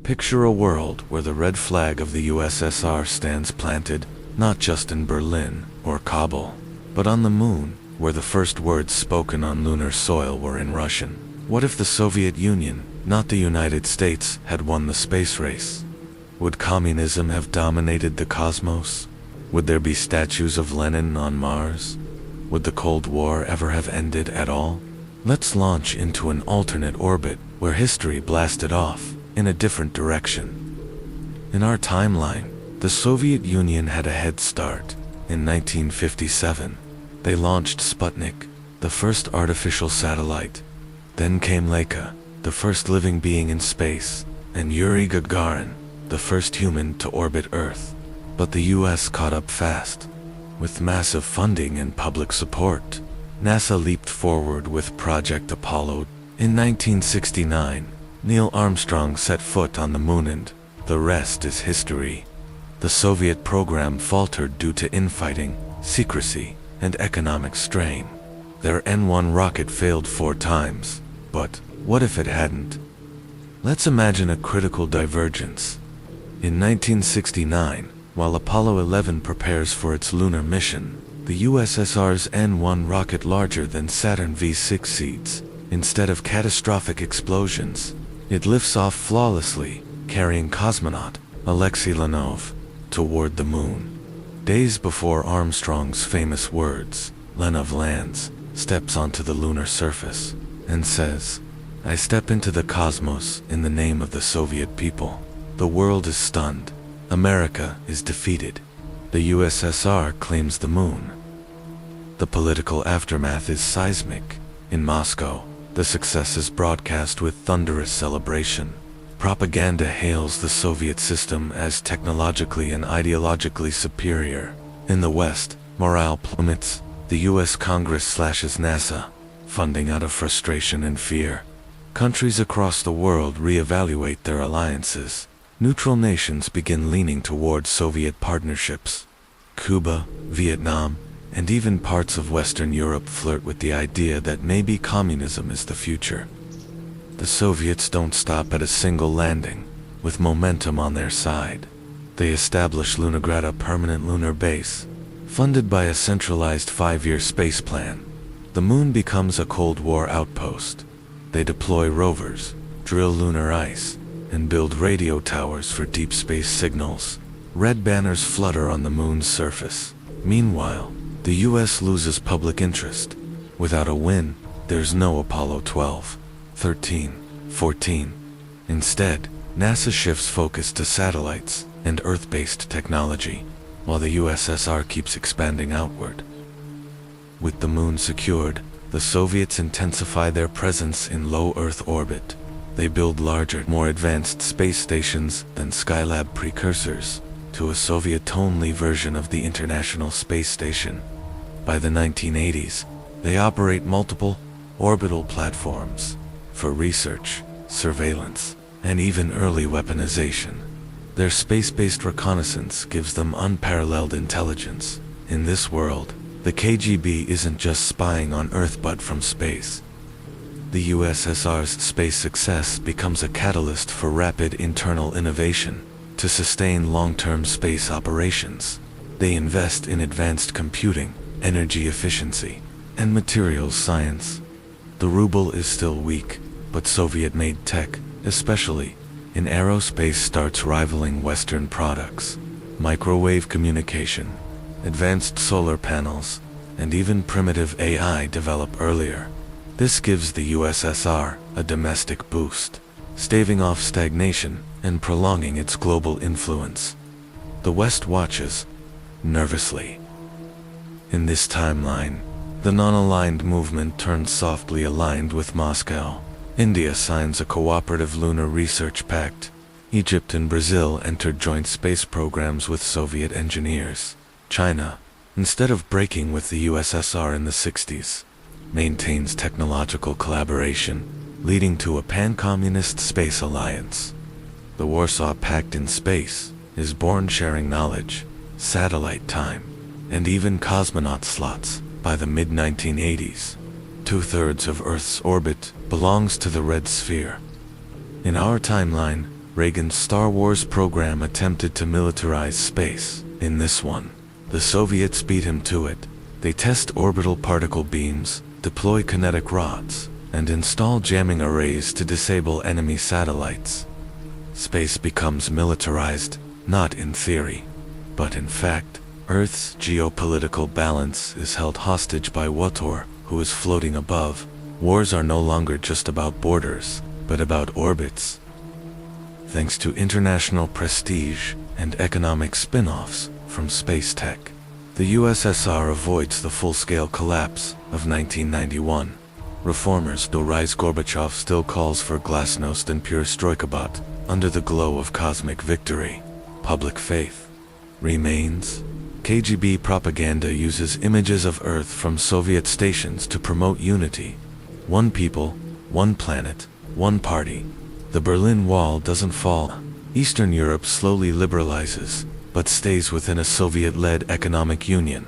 Picture a world where the red flag of the USSR stands planted, not just in Berlin or Kabul, but on the moon, where the first words spoken on lunar soil were in Russian. What if the Soviet Union, not the United States, had won the space race? Would communism have dominated the cosmos? Would there be statues of Lenin on Mars? Would the Cold War ever have ended at all? Let's launch into an alternate orbit where history blasted off in a different direction. In our timeline, the Soviet Union had a head start. In 1957, they launched Sputnik, the first artificial satellite. Then came Laika, the first living being in space, and Yuri Gagarin, the first human to orbit Earth. But the US caught up fast. With massive funding and public support, NASA leaped forward with Project Apollo. In 1969, Neil Armstrong set foot on the moon, and the rest is history. The Soviet program faltered due to infighting, secrecy, and economic strain. Their N-1 rocket failed 4 times, but what if it hadn't? Let's imagine a critical divergence. In 1969, while Apollo 11 prepares for its lunar mission, the USSR's N-1 rocket, larger than Saturn V succeeds. Instead of catastrophic explosions, it lifts off flawlessly, carrying cosmonaut Alexei Leonov toward the moon. Days before Armstrong's famous words, Leonov lands, steps onto the lunar surface, and says, "I step into the cosmos in the name of the Soviet people." The world is stunned. America is defeated. The USSR claims the moon. The political aftermath is seismic. In Moscow, the success is broadcast with thunderous celebration. Propaganda hails the Soviet system as technologically and ideologically superior. In the West, morale plummets. The US Congress slashes NASA funding out of frustration and fear. Countries across the world reevaluate their alliances. Neutral nations begin leaning toward Soviet partnerships. Cuba, Vietnam, and even parts of Western Europe flirt with the idea that maybe communism is the future. The Soviets don't stop at a single landing. With momentum on their side, they establish Lunagrad, a permanent lunar base, funded by a centralized 5-year space plan. The moon becomes a Cold War outpost. They deploy rovers, drill lunar ice, and build radio towers for deep space signals. Red banners flutter on the moon's surface. Meanwhile, the US loses public interest. Without a win, there's no Apollo 12, 13, 14. Instead, NASA shifts focus to satellites and Earth-based technology, while the USSR keeps expanding outward. With the moon secured, the Soviets intensify their presence in low Earth orbit. They build larger, more advanced space stations than Skylab precursors to a Soviet-only version of the International Space Station. By the 1980s, they operate multiple orbital platforms for research, surveillance, and even early weaponization. Their space-based reconnaissance gives them unparalleled intelligence. In this world, the KGB isn't just spying on Earth but from space. The USSR's space success becomes a catalyst for rapid internal innovation to sustain long-term space operations. They invest in advanced computing, energy efficiency, and materials science. The ruble is still weak, but Soviet-made tech, especially in aerospace, starts rivaling Western products. Microwave communication, advanced solar panels, and even primitive AI develop earlier. This gives the USSR a domestic boost, staving off stagnation and prolonging its global influence. The West watches nervously. In this timeline, the non-aligned movement turns softly aligned with Moscow. India signs a cooperative lunar research pact. Egypt and Brazil entered joint space programs with Soviet engineers. China, instead of breaking with the USSR in the 60s, maintains technological collaboration, leading to a pan-communist space alliance. The Warsaw Pact in space is born, sharing knowledge, satellite time, and even cosmonaut slots. By the mid-1980s, 2/3 of Earth's orbit belongs to the Red Sphere. In our timeline, Reagan's Star Wars program attempted to militarize space. In this one, the Soviets beat him to it. They test orbital particle beams, deploy kinetic rods, and install jamming arrays to disable enemy satellites. Space becomes militarized, not in theory, but in fact. Earth's geopolitical balance is held hostage by Wotor, who is floating above. Wars are no longer just about borders, but about orbits. Thanks to international prestige and economic spin-offs from space tech, the USSR avoids the full-scale collapse of 1991. Reformers do rise. Gorbachev still calls for glasnost and perestroika, under the glow of cosmic victory. Public faith remains. KGB propaganda uses images of Earth from Soviet stations to promote unity. One people, one planet, one party. The Berlin Wall doesn't fall. Eastern Europe slowly liberalizes, but stays within a Soviet-led economic union.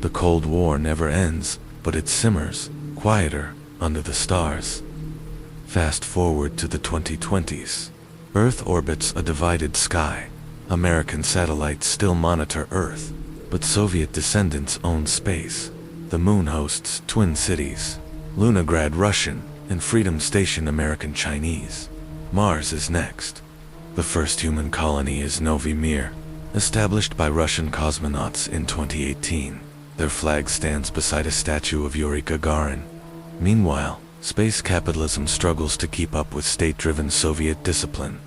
The Cold War never ends, but it simmers, quieter, under the stars. Fast forward to the 2020s. Earth orbits a divided sky. American satellites still monitor Earth, but Soviet descendants own space. The moon hosts twin cities, Lunagrad Russian and Freedom Station American Chinese. Mars is next. The first human colony is Novy Mir, established by Russian cosmonauts in 2018. Their flag stands beside a statue of Yuri Gagarin. Meanwhile, space capitalism struggles to keep up with state-driven Soviet discipline.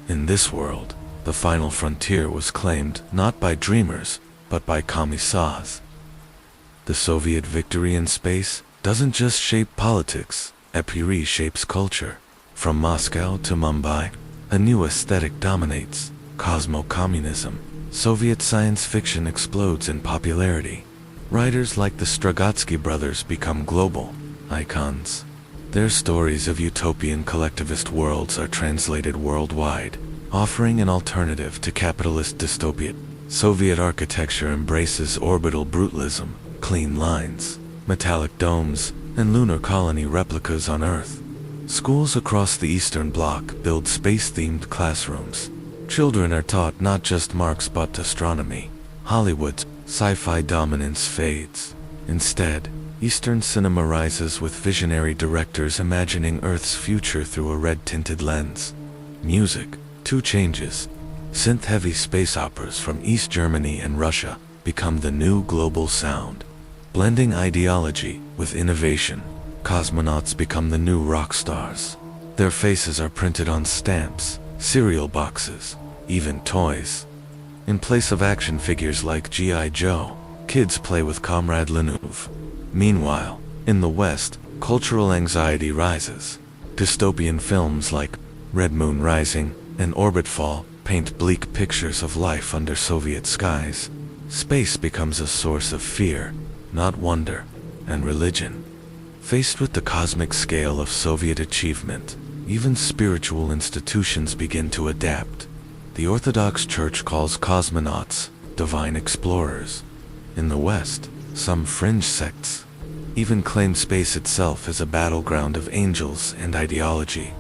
In this world, the final frontier was claimed not by dreamers, but by commissars. The Soviet victory in space doesn't just shape politics, it reshapes culture. From Moscow to Mumbai, a new aesthetic dominates. Cosmo-communism. Soviet science fiction explodes in popularity. Writers like the Strugatsky brothers become global icons. Their stories of utopian collectivist worlds are translated worldwide, offering an alternative to capitalist dystopia. Soviet architecture embraces orbital brutalism, clean lines, metallic domes, and lunar colony replicas on Earth. Schools across the Eastern Bloc build space-themed classrooms. Children are taught not just Marx but astronomy. Hollywood's sci-fi dominance fades. Instead, Eastern cinema rises with visionary directors imagining Earth's future through a red-tinted lens. Music, too, changes. Synth-heavy space operas from East Germany and Russia become the new global sound. Blending ideology with innovation, cosmonauts become the new rock stars. Their faces are printed on stamps, cereal boxes, even toys. In place of action figures like G.I. Joe, kids play with Comrade Leonov. Meanwhile, in the West, cultural anxiety rises. Dystopian films like Red Moon Rising and Orbitfall paint bleak pictures of life under Soviet skies. Space becomes a source of fear, not wonder, and religion. Faced with the cosmic scale of Soviet achievement, even spiritual institutions begin to adapt. The Orthodox Church calls cosmonauts divine explorers. In the West, some fringe sects even claim space itself as a battleground of angels and ideology.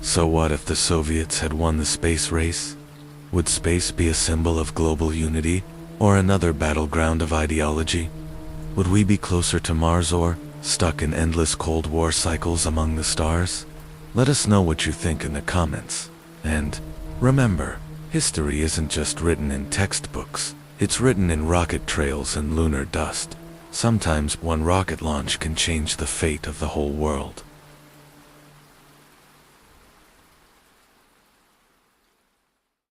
So what if the Soviets had won the space race? Would space be a symbol of global unity, or another battleground of ideology? Would we be closer to Mars or stuck in endless Cold War cycles among the stars? Let us know what you think in the comments. And remember, history isn't just written in textbooks, it's written in rocket trails and lunar dust. Sometimes one rocket launch can change the fate of the whole world.